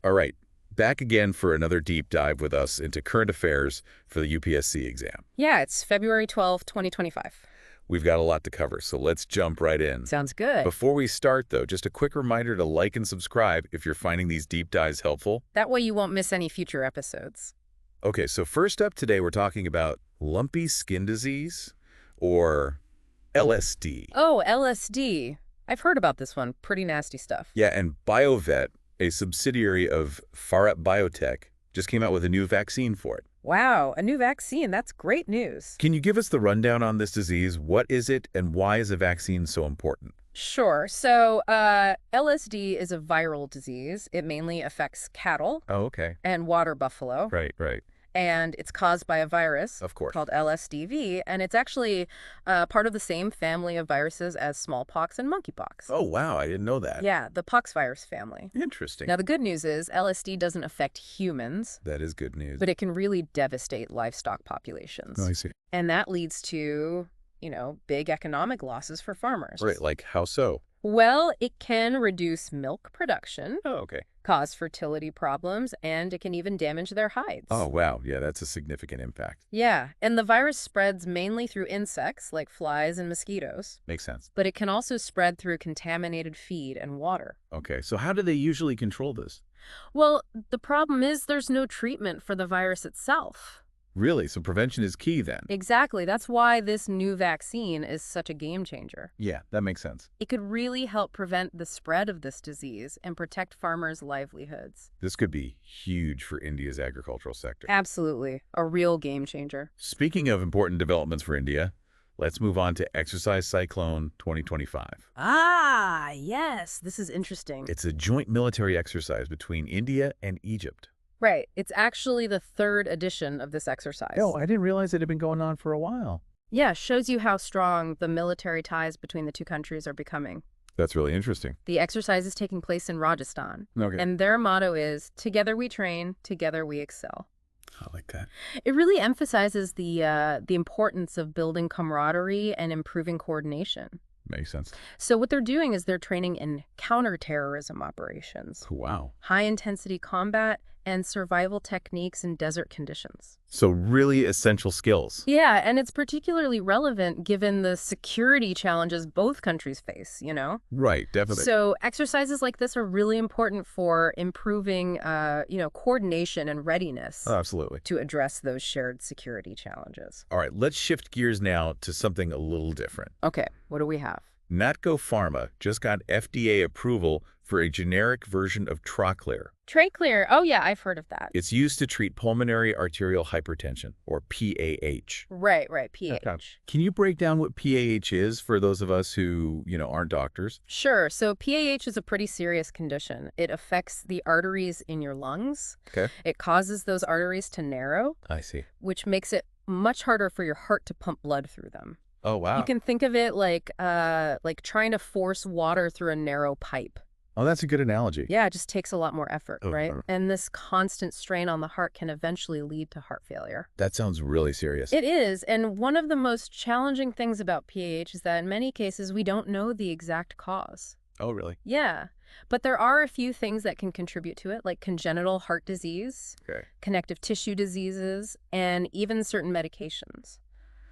All right, back again for another deep dive with us into current affairs for the UPSC exam. Yeah, it's February 12th, 2025. We've got a lot to cover, so let's jump right in. Sounds good. Before we start, though, just a quick reminder to like and subscribe if you're finding these deep dives helpful. That way you won't miss any future episodes. Okay, so first up today, we're talking about lumpy skin disease, or LSD. Oh, LSD. I've heard about this one. Pretty nasty stuff. Yeah, and BioVet, a subsidiary of Pharep Biotech, just came out with a new vaccine for it. Wow, a new vaccine. That's great news. Can you give us the rundown on this disease? What is it, and why is a vaccine so important? Sure. So LSD is a viral disease. It mainly affects cattle Oh, okay. and water buffalo. Right, right. And it's caused by a virus Of course. called LSDV. And it's actually part of the same family of viruses as smallpox and monkeypox. Oh, wow, I didn't know that. Yeah, the poxvirus family. Interesting. Now, the good news is LSD doesn't affect humans, That is good news. but it can really devastate livestock populations. Oh, I see. And that leads to, big economic losses for farmers. Right, like how so? Well, it can reduce milk production, Oh, okay. cause fertility problems, and it can even damage their hides. Oh, wow. Yeah, that's a significant impact. Yeah, and the virus spreads mainly through insects like flies and mosquitoes, Makes sense. but it can also spread through contaminated feed and water. Okay, so how do they usually control this? Well, the problem is there's no treatment for the virus itself. Really? So prevention is key then? Exactly. That's why this new vaccine is such a game changer. Yeah, that makes sense. It could really help prevent the spread of this disease and protect farmers' livelihoods. This could be huge for India's agricultural sector. Absolutely. A real game changer. Speaking of important developments for India, let's move on to Exercise Cyclone 2025. Ah, yes. This is interesting. It's a joint military exercise between India and Egypt. Right. It's actually the third edition of this exercise. Oh, I didn't realize it had been going on for a while. Yeah, shows you how strong the military ties between the two countries are becoming. That's really interesting. The exercise is taking place in Rajasthan. Okay. And their motto is, together we train, together we excel. I like that. It really emphasizes the importance of building camaraderie and improving coordination. Makes sense. So what they're doing is they're training in counterterrorism operations, Wow. high-intensity combat, and survival techniques in desert conditions. So really essential skills. Yeah, and it's particularly relevant given the security challenges both countries face, Right, definitely. So exercises like this are really important for improving, coordination and readiness Oh, absolutely. to address those shared security challenges. All right, let's shift gears now to something a little different. Okay, what do we have? Natco Pharma just got FDA approval for a generic version of Tracleer. Tracleer. Oh, yeah, I've heard of that. It's used to treat pulmonary arterial hypertension, or PAH. Right, PAH. Okay. Can you break down what PAH is for those of us who, aren't doctors? Sure. So PAH is a pretty serious condition. It affects the arteries in your lungs. Okay. It causes those arteries to narrow, I see. which makes it much harder for your heart to pump blood through them. Oh, wow. You can think of it like trying to force water through a narrow pipe. Oh, that's a good analogy. Yeah, it just takes a lot more effort, Oh, right? And this constant strain on the heart can eventually lead to heart failure. That sounds really serious. It is, and one of the most challenging things about PAH is that in many cases we don't know the exact cause. Oh, really? Yeah, but there are a few things that can contribute to it, like congenital heart disease, Okay. connective tissue diseases, and even certain medications.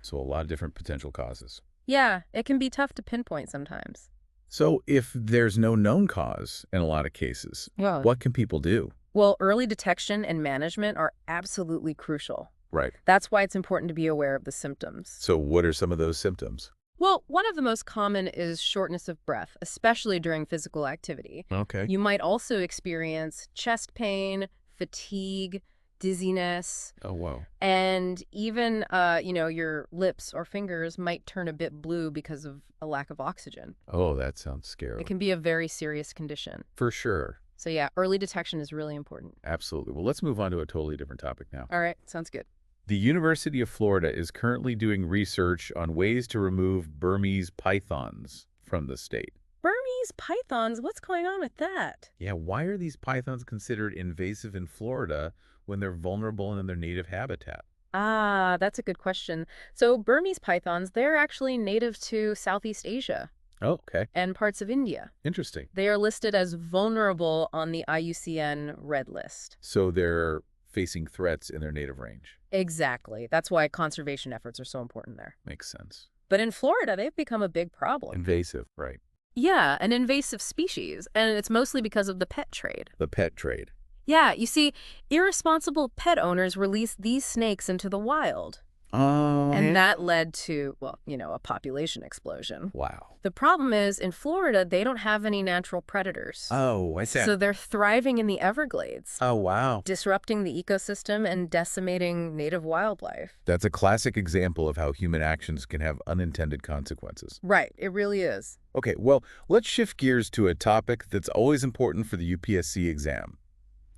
So a lot of different potential causes. Yeah, it can be tough to pinpoint sometimes. So if there's no known cause in a lot of cases, Yeah. what can people do? Well, early detection and management are absolutely crucial. Right. That's why it's important to be aware of the symptoms. So what are some of those symptoms? Well, one of the most common is shortness of breath, especially during physical activity. Okay. You might also experience chest pain, fatigue, dizziness, Oh, wow. and even, your lips or fingers might turn a bit blue because of a lack of oxygen. Oh, that sounds scary. It can be a very serious condition. For sure. So yeah, early detection is really important. Absolutely. Well, let's move on to a totally different topic now. All right, sounds good. The University of Florida is currently doing research on ways to remove Burmese pythons from the state. Burmese pythons, what's going on with that? Yeah, why are these pythons considered invasive in Florida when they're vulnerable in their native habitat? Ah, that's a good question. So Burmese pythons, they're actually native to Southeast Asia. Oh, okay. and parts of India. Interesting. They are listed as vulnerable on the IUCN Red List. So they're facing threats in their native range. Exactly. That's why conservation efforts are so important there. Makes sense. But in Florida, they've become a big problem. Invasive, right. Yeah, an invasive species, and it's mostly because of the pet trade. The pet trade. Yeah, you see, irresponsible pet owners release these snakes into the wild. Oh. And that led to, well, a population explosion. Wow. The problem is, in Florida, they don't have any natural predators. Oh, I see. So they're thriving in the Everglades, Oh, wow. disrupting the ecosystem and decimating native wildlife. That's a classic example of how human actions can have unintended consequences. Right, it really is. Okay, well, let's shift gears to a topic that's always important for the UPSC exam.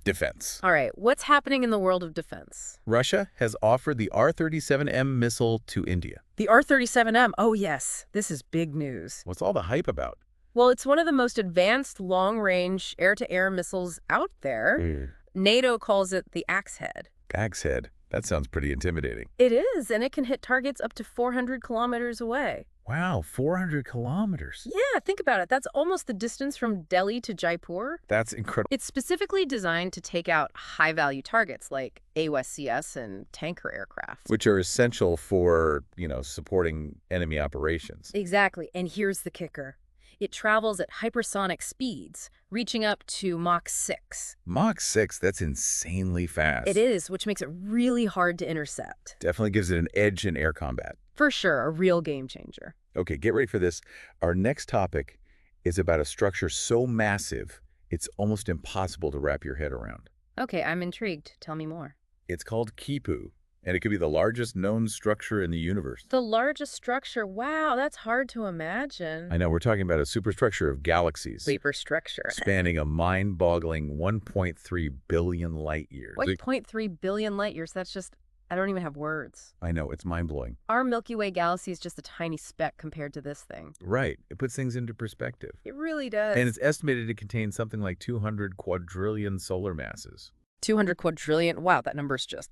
Defense. All right, what's happening in the world of defense? Russia has offered the R-37M missile to India. The R-37M, oh yes, this is big news. What's all the hype about? Well, it's one of the most advanced long-range air-to-air missiles out there. NATO calls it the Axe Head. Axe Head. That sounds pretty intimidating. It is, and it can hit targets up to 400 kilometers away. Wow, 400 kilometers. Yeah, think about it. That's almost the distance from Delhi to Jaipur. That's incredible. It's specifically designed to take out high-value targets like AWSCS and tanker aircraft. Which are essential for, supporting enemy operations. Exactly, and here's the kicker. It travels at hypersonic speeds, reaching up to Mach 6. Mach 6, that's insanely fast. It is, which makes it really hard to intercept. Definitely gives it an edge in air combat. For sure, a real game changer. Okay, get ready for this. Our next topic is about a structure so massive, it's almost impossible to wrap your head around. Okay, I'm intrigued. Tell me more. It's called Quipu, and it could be the largest known structure in the universe. The largest structure? Wow, that's hard to imagine. I know, we're talking about a superstructure of galaxies. Superstructure. Spanning a mind-boggling 1.3 billion light years. 1.3 billion light years, that's just, I don't even have words. I know, it's mind-blowing. Our Milky Way galaxy is just a tiny speck compared to this thing. Right. It puts things into perspective. It really does. And it's estimated to contain something like 200 quadrillion solar masses. 200 quadrillion? Wow, that number's just,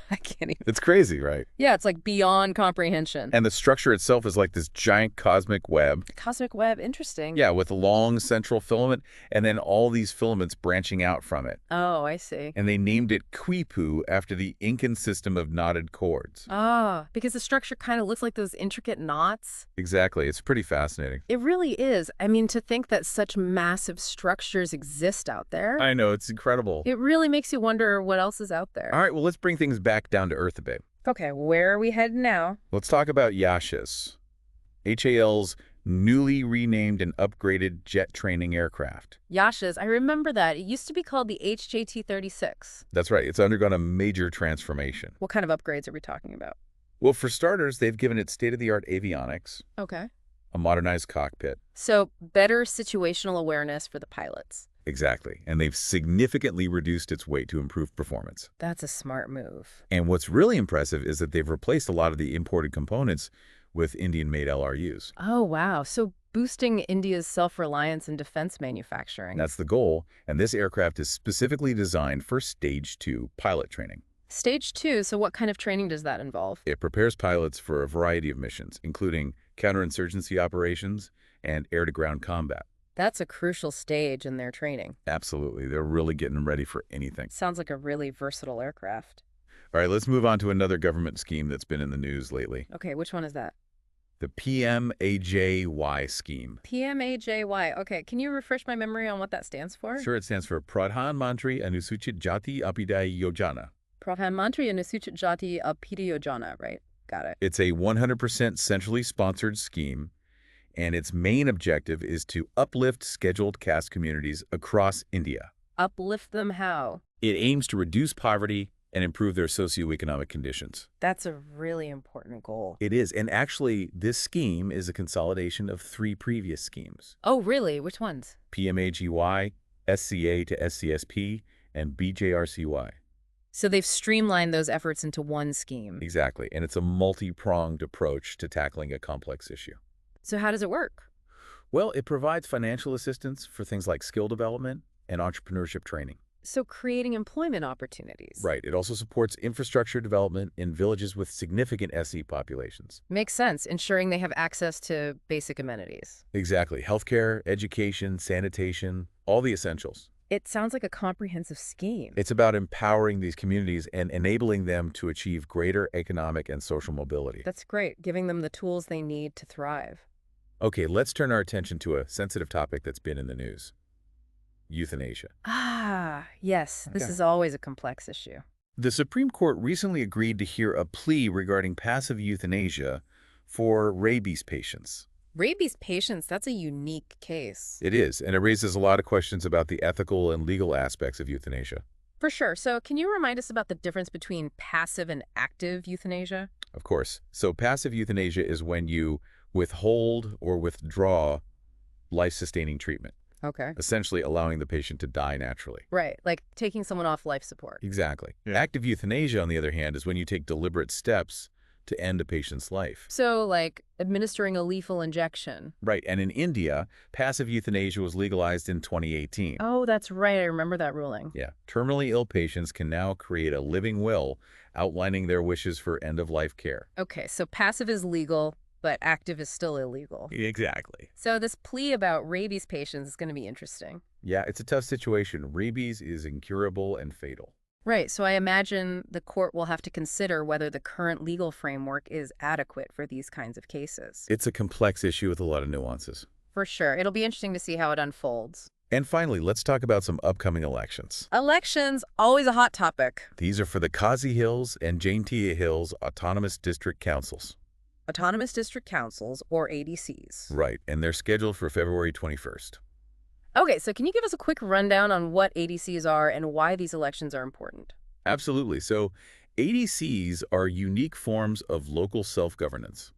I can't even. It's crazy, right? Yeah, it's like beyond comprehension. And the structure itself is like this giant cosmic web. Cosmic web, interesting. Yeah, with a long central filament, and then all these filaments branching out from it. Oh, I see. And they named it Quipu after the Incan system of knotted cords. Ah, because the structure kind of looks like those intricate knots. Exactly. It's pretty fascinating. It really is. I mean, to think that such massive structures exist out there. I know, it's incredible. It really makes you wonder what else is out there. All right, well, let's bring things back down to earth a bit. Okay, where are we heading now? Let's talk about Yashas, HAL's newly renamed and upgraded jet training aircraft. Yashas, I remember that. It used to be called the HJT-36. That's right. It's undergone a major transformation. What kind of upgrades are we talking about? Well, for starters, they've given it state-of-the-art avionics, Okay. a modernized cockpit. So better situational awareness for the pilots. Exactly. And they've significantly reduced its weight to improve performance. That's a smart move. And what's really impressive is that they've replaced a lot of the imported components with Indian-made LRUs. Oh, wow. So boosting India's self-reliance in defense manufacturing. That's the goal, and this aircraft is specifically designed for Stage 2 pilot training. Stage 2, so what kind of training does that involve? It prepares pilots for a variety of missions, including counterinsurgency operations and air-to-ground combat. That's a crucial stage in their training. Absolutely. They're really getting them ready for anything. Sounds like a really versatile aircraft. All right, let's move on to another government scheme that's been in the news lately. Okay, which one is that? The PM-AJY scheme. PM-AJY. Okay, can you refresh my memory on what that stands for? Sure, it stands for Pradhan Mantri Anusuchit Jati Abhiday Yojana. Pradhan Mantri Anusuchit Jati Abhiday Yojana, right? Got it. It's a 100% centrally sponsored scheme, and its main objective is to uplift scheduled caste communities across India. Uplift them how? It aims to reduce poverty and improve their socioeconomic conditions. That's a really important goal. It is, and actually, this scheme is a consolidation of 3 previous schemes. Oh, really? Which ones? PM-AJY, SCA to SCSP, and BJRCY. So they've streamlined those efforts into one scheme. Exactly, and it's a multi-pronged approach to tackling a complex issue. So how does it work? Well, it provides financial assistance for things like skill development and entrepreneurship training. So creating employment opportunities. Right. It also supports infrastructure development in villages with significant SE populations. Makes sense, ensuring they have access to basic amenities. Exactly. Healthcare, education, sanitation, all the essentials. It sounds like a comprehensive scheme. It's about empowering these communities and enabling them to achieve greater economic and social mobility. That's great, giving them the tools they need to thrive. Okay, let's turn our attention to a sensitive topic that's been in the news. Euthanasia. Ah, yes, this Okay. is always a complex issue. The Supreme Court recently agreed to hear a plea regarding passive euthanasia for rabies patients. Rabies patients, that's a unique case. It is, and it raises a lot of questions about the ethical and legal aspects of euthanasia. For sure. So can you remind us about the difference between passive and active euthanasia? Of course. So passive euthanasia is when you withhold or withdraw life-sustaining treatment, Okay. essentially allowing the patient to die naturally. Right, like taking someone off life support. Exactly. Yeah. Active euthanasia, on the other hand, is when you take deliberate steps to end a patient's life. So, like administering a lethal injection. Right, and in India, passive euthanasia was legalized in 2018. Oh, that's right. I remember that ruling. Yeah, terminally ill patients can now create a living will outlining their wishes for end-of-life care. Okay, so passive is legal, but active is still illegal. Exactly. So this plea about rabies patients is going to be interesting. Yeah, it's a tough situation. Rabies is incurable and fatal. Right, so I imagine the court will have to consider whether the current legal framework is adequate for these kinds of cases. It's a complex issue with a lot of nuances. For sure. It'll be interesting to see how it unfolds. And finally, let's talk about some upcoming elections. Elections, always a hot topic. These are for the Kazi Hills and Jaintia Hills Autonomous District Councils. Autonomous District Councils, or ADCs. Right, and they're scheduled for February 21st. Okay, so can you give us a quick rundown on what ADCs are and why these elections are important? Absolutely. So ADCs are unique forms of local self-governance.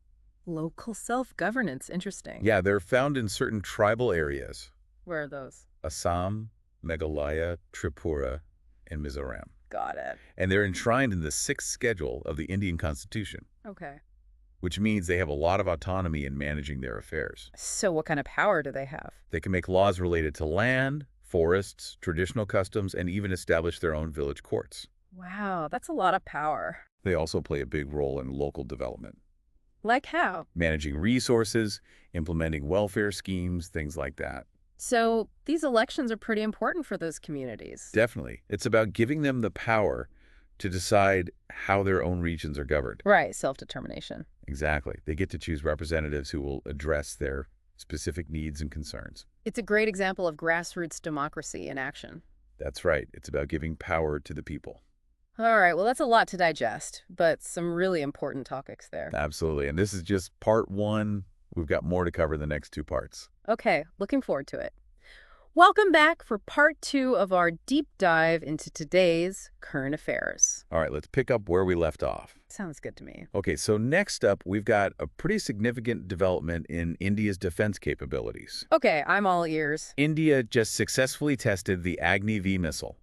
Local self-governance, interesting. Yeah, they're found in certain tribal areas. Where are those? Assam, Meghalaya, Tripura, and Mizoram. Got it. And they're enshrined in the 6th schedule of the Indian Constitution, Okay. which means they have a lot of autonomy in managing their affairs. So what kind of power do they have? They can make laws related to land, forests, traditional customs, and even establish their own village courts. Wow, that's a lot of power. They also play a big role in local development, Like how? managing resources, implementing welfare schemes, things like that. So these elections are pretty important for those communities. Definitely. It's about giving them the power to decide how their own regions are governed. Right, self-determination. Exactly. They get to choose representatives who will address their specific needs and concerns. It's a great example of grassroots democracy in action. That's right. It's about giving power to the people. All right, well, that's a lot to digest, but some really important topics there. Absolutely. And this is just part one. We've got more to cover in the next two parts. Okay, looking forward to it. Welcome back for part 2 of our deep dive into today's current affairs. All right, let's pick up where we left off. Sounds good to me. Okay, so next up, we've got a pretty significant development in India's defense capabilities. Okay, I'm all ears. India just successfully tested the Agni V missile.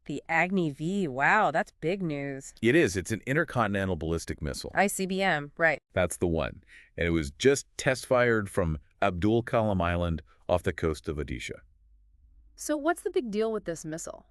The Agni V, wow, that's big news. It is. It's an intercontinental ballistic missile. ICBM, right. That's the one. And it was just test-fired from Abdul Kalam Island off the coast of Odisha. So what's the big deal with this missile?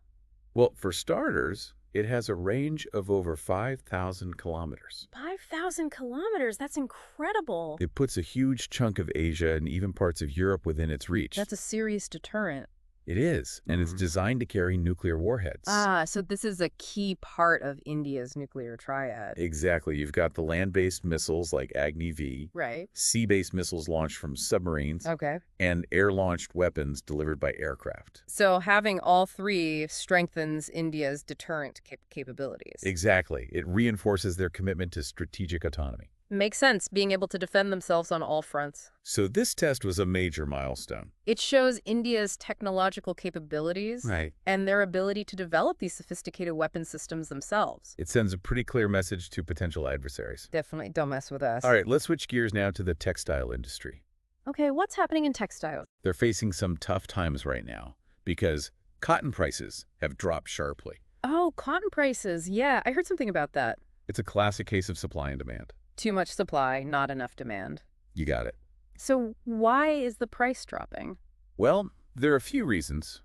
Well, for starters, it has a range of over 5,000 kilometers. 5,000 kilometers, that's incredible. It puts a huge chunk of Asia and even parts of Europe within its reach. That's a serious deterrent. It is, and it's designed to carry nuclear warheads. Ah, so this is a key part of India's nuclear triad. Exactly. You've got the land-based missiles like Agni V, Right. sea-based missiles launched from submarines, Okay. and air-launched weapons delivered by aircraft. So having all three strengthens India's deterrent capabilities. Exactly. It reinforces their commitment to strategic autonomy. Makes sense, being able to defend themselves on all fronts. So this test was a major milestone. It shows India's technological capabilities Right. and their ability to develop these sophisticated weapon systems themselves. It sends a pretty clear message to potential adversaries. Definitely don't mess with us. All right, let's switch gears now to the textile industry. Okay, what's happening in textiles? They're facing some tough times right now because cotton prices have dropped sharply. Oh, cotton prices. Yeah, I heard something about that. It's a classic case of supply and demand. Too much supply, not enough demand. You got it. So why is the price dropping? Well, there are a few reasons.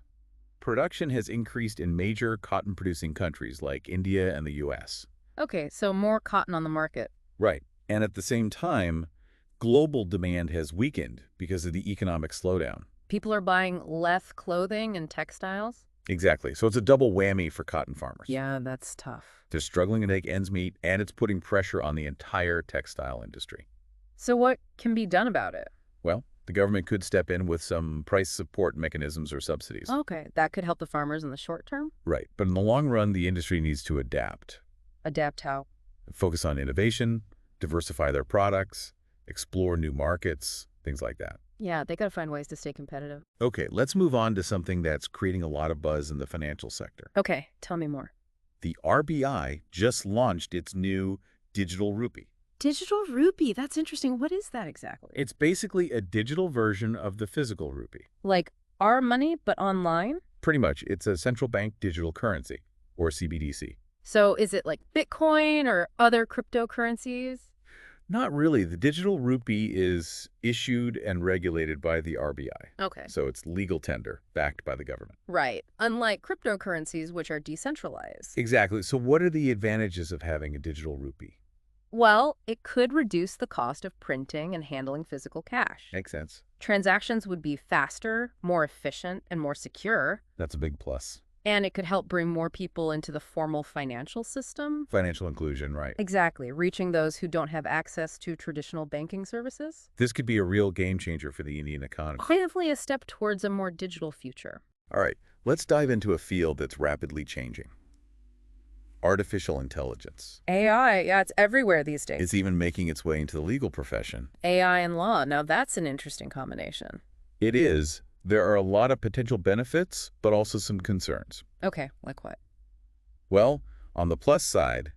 production has increased in major cotton-producing countries like India and the U.S. Okay, so more cotton on the market. Right. And at the same time, global demand has weakened because of the economic slowdown. People are buying less clothing and textiles? Exactly. So it's a double whammy for cotton farmers. Yeah, that's tough. They're struggling to make ends meet, and it's putting pressure on the entire textile industry. So what can be done about it? Well, the government could step in with some price support mechanisms or subsidies. Okay, that could help the farmers in the short term? Right. But in the long run, the industry needs to adapt. Adapt how? Focus on innovation, diversify their products, explore new markets, things like that. Yeah, they gotta find ways to stay competitive. Okay, let's move on to something that's creating a lot of buzz in the financial sector. Okay, tell me more. The RBI just launched its new digital rupee. Digital rupee, that's interesting. What is that exactly? It's basically a digital version of the physical rupee. Like our money, but online? Pretty much, it's a central bank digital currency, or CBDC. So is it like Bitcoin or other cryptocurrencies? Not really. The digital rupee is issued and regulated by the RBI. Okay. So it's legal tender, backed by the government. Right. Unlike cryptocurrencies, which are decentralized. Exactly. So what are the advantages of having a digital rupee? Well, it could reduce the cost of printing and handling physical cash. Makes sense. Transactions would be faster, more efficient, and more secure. That's a big plus. And it could help bring more people into the formal financial system. Financial inclusion, right. Exactly, reaching those who don't have access to traditional banking services. This could be a real game changer for the Indian economy. Definitely a step towards a more digital future. All right, let's dive into a field that's rapidly changing. Artificial intelligence. AI, yeah, it's everywhere these days. It's even making its way into the legal profession. AI and law, now that's an interesting combination. It is. There are a lot of potential benefits, but also some concerns. Okay, like what? Well, on the plus side,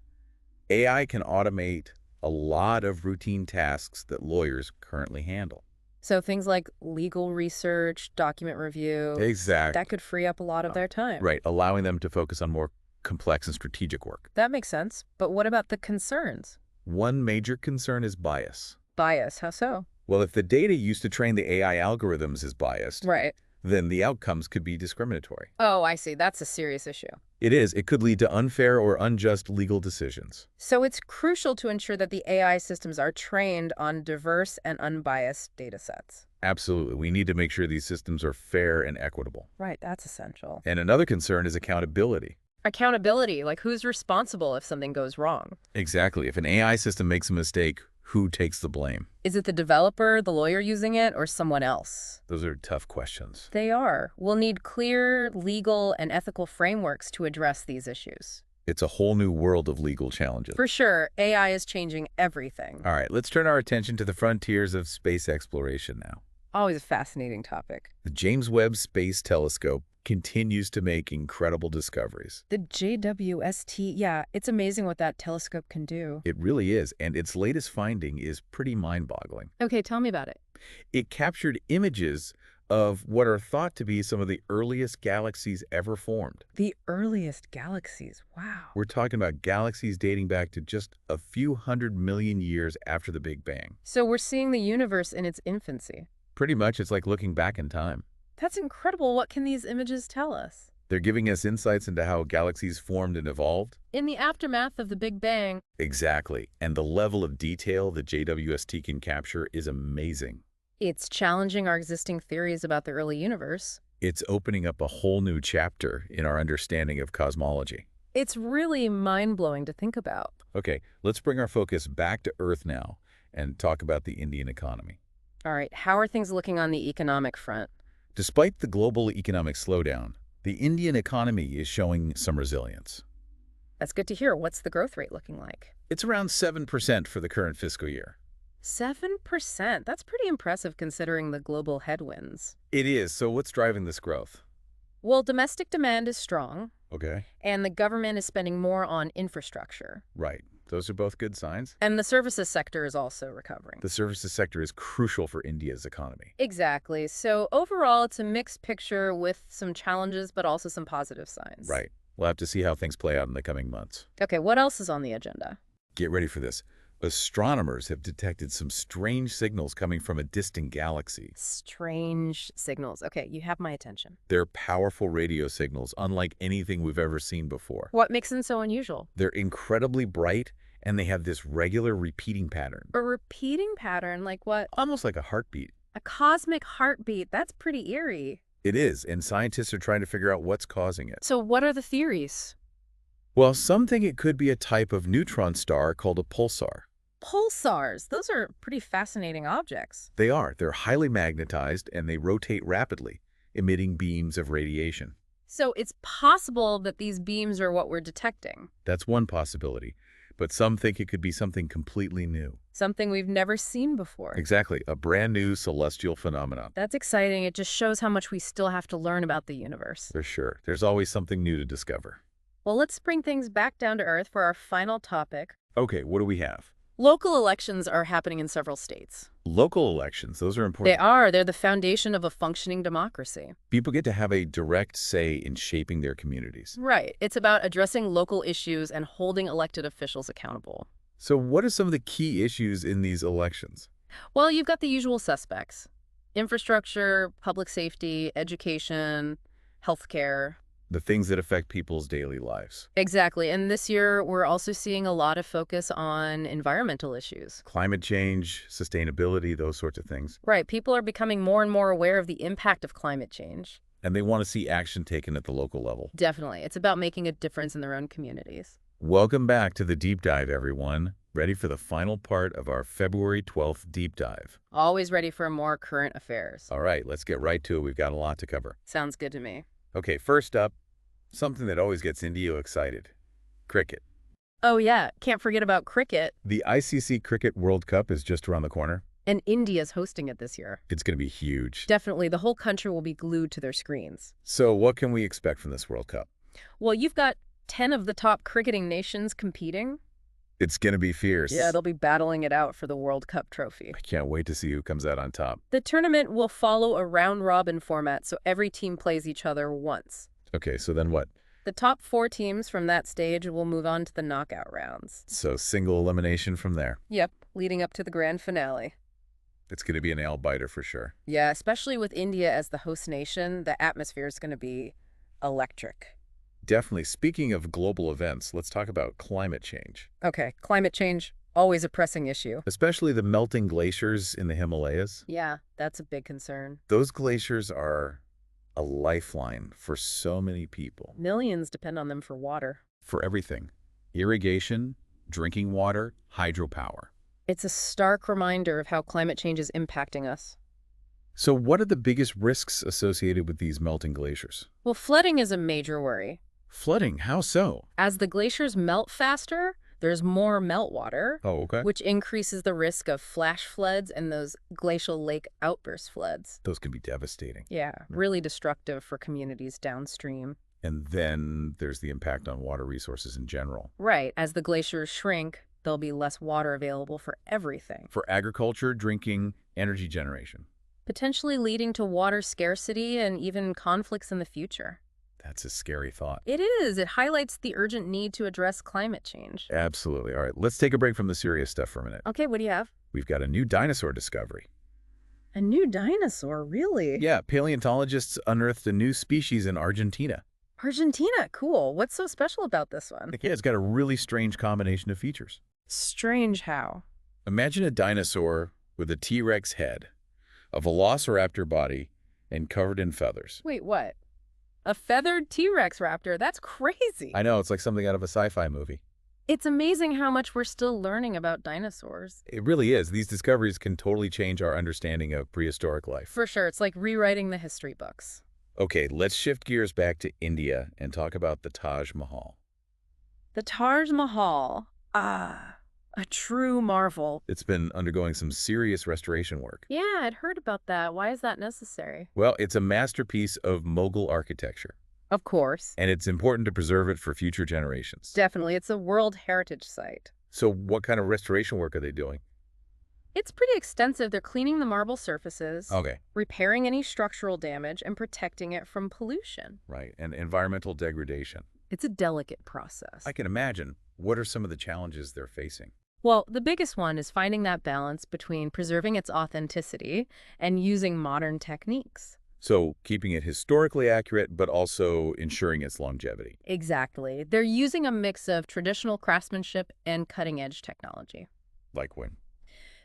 AI can automate a lot of routine tasks that lawyers currently handle. So things like legal research, document review. Exactly. That could free up a lot of their time. Right, allowing them to focus on more complex and strategic work. That makes sense. But what about the concerns? One major concern is bias. Bias, how so? Well, if the data used to train the AI algorithms is biased, Right. then the outcomes could be discriminatory. Oh, I see. That's a serious issue. It is. It could lead to unfair or unjust legal decisions. So it's crucial to ensure that the AI systems are trained on diverse and unbiased data sets. Absolutely. We need to make sure these systems are fair and equitable. Right, that's essential. And another concern is accountability. Accountability, like who's responsible if something goes wrong? Exactly. If an AI system makes a mistake, who takes the blame? Is it the developer, the lawyer using it, or someone else? Those are tough questions. They are. We'll need clear legal and ethical frameworks to address these issues. It's a whole new world of legal challenges. For sure, AI is changing everything. All right, let's turn our attention to the frontiers of space exploration now. Always a fascinating topic. The James Webb Space Telescope continues to make incredible discoveries. The JWST, yeah, it's amazing what that telescope can do. It really is, and its latest finding is pretty mind-boggling. Okay, tell me about it. It captured images of what are thought to be some of the earliest galaxies ever formed. The earliest galaxies, wow. We're talking about galaxies dating back to just a few 100 million years after the Big Bang. So we're seeing the universe in its infancy. Pretty much, it's like looking back in time. That's incredible. What can these images tell us? They're giving us insights into how galaxies formed and evolved. In the aftermath of the Big Bang. Exactly. And the level of detail that JWST can capture is amazing. It's challenging our existing theories about the early universe. It's opening up a whole new chapter in our understanding of cosmology. It's really mind-blowing to think about. Okay, let's bring our focus back to Earth now and talk about the Indian economy. All right, how are things looking on the economic front? Despite the global economic slowdown, the Indian economy is showing some resilience. That's good to hear. What's the growth rate looking like? It's around 7% for the current fiscal year. 7%? That's pretty impressive considering the global headwinds. It is. So what's driving this growth? Well, domestic demand is strong, Okay. and the government is spending more on infrastructure. Right. Those are both good signs. And the services sector is also recovering. The services sector is crucial for India's economy. Exactly. So overall, it's a mixed picture with some challenges, but also some positive signs. Right. We'll have to see how things play out in the coming months. Okay, what else is on the agenda? Get ready for this. Astronomers have detected some strange signals coming from a distant galaxy. Strange signals. Okay, you have my attention. They're powerful radio signals, unlike anything we've ever seen before. What makes them so unusual? They're incredibly bright, and they have this regular repeating pattern. A repeating pattern, like what? Almost like a heartbeat. A cosmic heartbeat. That's pretty eerie. It is, and scientists are trying to figure out what's causing it. So what are the theories? Well, some think it could be a type of neutron star called a pulsar. Pulsars. Those are pretty fascinating objects. They are. They're highly magnetized, and they rotate rapidly, emitting beams of radiation. So it's possible that these beams are what we're detecting. That's one possibility, but some think it could be something completely new. Something we've never seen before. Exactly, a brand new celestial phenomenon. That's exciting. It just shows how much we still have to learn about the universe. For sure. There's always something new to discover. Well, let's bring things back down to earth for our final topic. Okay, what do we have? Local elections are happening in several states. Local elections, those are They important. are. They're the foundation of a functioning democracy. People get to have a direct say in shaping their communities. Right. It's about addressing local issues and holding elected officials accountable. So what are some of the key issues in these elections? Well, you've got the usual suspects. Infrastructure, public safety, education, healthcare. The things that affect people's daily lives. Exactly. And this year, we're also seeing a lot of focus on environmental issues. Climate change, sustainability, those sorts of things. Right. People are becoming more and more aware of the impact of climate change. And they want to see action taken at the local level. Definitely. It's about making a difference in their own communities. Welcome back to the Deep Dive, everyone. Ready for the final part of our February 12th Deep Dive. Always ready for more current affairs. All right, let's get right to it. We've got a lot to cover. Sounds good to me. Okay, first up, something that always gets India excited. Cricket. Oh, yeah. Can't forget about cricket. The ICC Cricket World Cup is just around the corner. And India's hosting it this year. It's going to be huge. Definitely. The whole country will be glued to their screens. So what can we expect from this World Cup? Well, you've got 10 of the top cricketing nations competing. It's going to be fierce. Yeah, they'll be battling it out for the World Cup trophy. I can't wait to see who comes out on top. The tournament will follow a round-robin format, so every team plays each other once. Okay, so then what? The top 4 teams from that stage will move on to the knockout rounds. So single elimination from there. Yep, leading up to the grand finale. It's going to be a nail-biter for sure. Yeah, especially with India as the host nation, the atmosphere is going to be electric. Definitely. Speaking of global events, let's talk about climate change. Okay, climate change, always a pressing issue. Especially the melting glaciers in the Himalayas. Yeah, that's a big concern. Those glaciers are a lifeline for so many people. Millions depend on them for water. For everything. Irrigation, drinking water, hydropower. It's a stark reminder of how climate change is impacting us. So what are the biggest risks associated with these melting glaciers? Well, flooding is a major worry. Flooding, how so? As the glaciers melt faster, there's more meltwater, Oh, okay. which increases the risk of flash floods and those glacial lake outburst floods. Those can be devastating. Yeah, really destructive for communities downstream. And then there's the impact on water resources in general. Right, as the glaciers shrink, there'll be less water available for everything, For agriculture, drinking, energy generation. potentially leading to water scarcity and even conflicts in the future. That's a scary thought. It is. It highlights the urgent need to address climate change. Absolutely. All right, let's take a break from the serious stuff for a minute. Okay, what do you have? We've got a new dinosaur discovery. A new dinosaur, really? Yeah, paleontologists unearthed a new species in Argentina. Argentina, cool. What's so special about this one? Yeah, it's got a really strange combination of features. Strange how? Imagine a dinosaur with a T-Rex head, a velociraptor body, and covered in feathers. Wait, what? A feathered T-Rex raptor? That's crazy. I know, it's like something out of a sci-fi movie. It's amazing how much we're still learning about dinosaurs. It really is. These discoveries can totally change our understanding of prehistoric life. For sure, it's like rewriting the history books. Okay, let's shift gears back to India and talk about the Taj Mahal. The Taj Mahal. Ah, a true marvel. It's been undergoing some serious restoration work. Yeah, I'd heard about that. Why is that necessary? Well, it's a masterpiece of Mughal architecture, Of course. and it's important to preserve it for future generations. Definitely. It's a World Heritage Site. So what kind of restoration work are they doing? It's pretty extensive. They're cleaning the marble surfaces, Okay, repairing any structural damage, and protecting it from pollution. right, and environmental degradation. It's a delicate process. I can imagine. What are some of the challenges they're facing? Well, the biggest one is finding that balance between preserving its authenticity and using modern techniques. So keeping it historically accurate, but also ensuring its longevity. Exactly. They're using a mix of traditional craftsmanship and cutting-edge technology. Like when?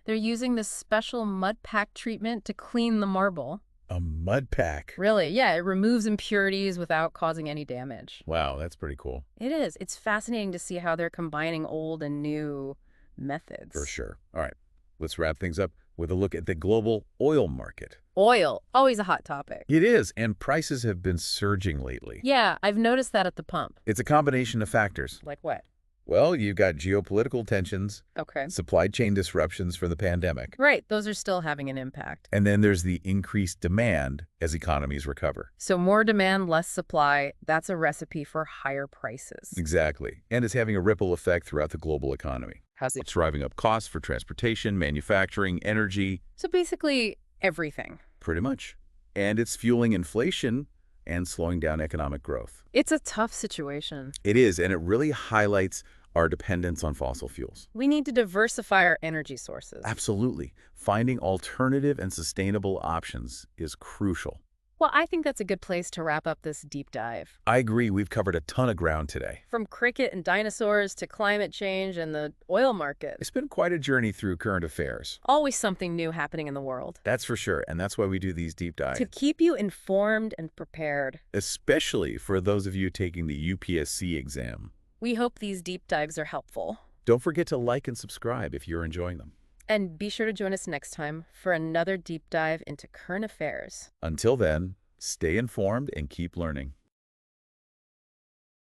They're using this special mud pack treatment to clean the marble. A mud pack. Really, yeah, it removes impurities without causing any damage. Wow, that's pretty cool. It is. It's fascinating to see how they're combining old and new methods. For sure. All right, let's wrap things up with a look at the global oil market. Oil, always a hot topic. It is, and prices have been surging lately. Yeah, I've noticed that at the pump. It's a combination of factors. Like what? Well, you've got geopolitical tensions, Okay. supply chain disruptions from the pandemic, Right, those are still having an impact. and then there's the increased demand as economies recover. So more demand, less supply, that's a recipe for higher prices. Exactly, and it's having a ripple effect throughout the global economy. How's it? It's driving up costs for transportation, manufacturing, energy, So basically, everything. pretty much. And it's fueling inflation and slowing down economic growth. It's a tough situation. It is, and it really highlights our dependence on fossil fuels. We need to diversify our energy sources. Absolutely. Finding alternative and sustainable options is crucial. Well, I think that's a good place to wrap up this deep dive. I agree, we've covered a ton of ground today. From cricket and dinosaurs to climate change and the oil market. It's been quite a journey through current affairs. Always something new happening in the world. That's for sure, and that's why we do these deep dives. To keep you informed and prepared. Especially for those of you taking the UPSC exam. We hope these deep dives are helpful. Don't forget to like and subscribe if you're enjoying them. And be sure to join us next time for another deep dive into current affairs. Until then, stay informed and keep learning.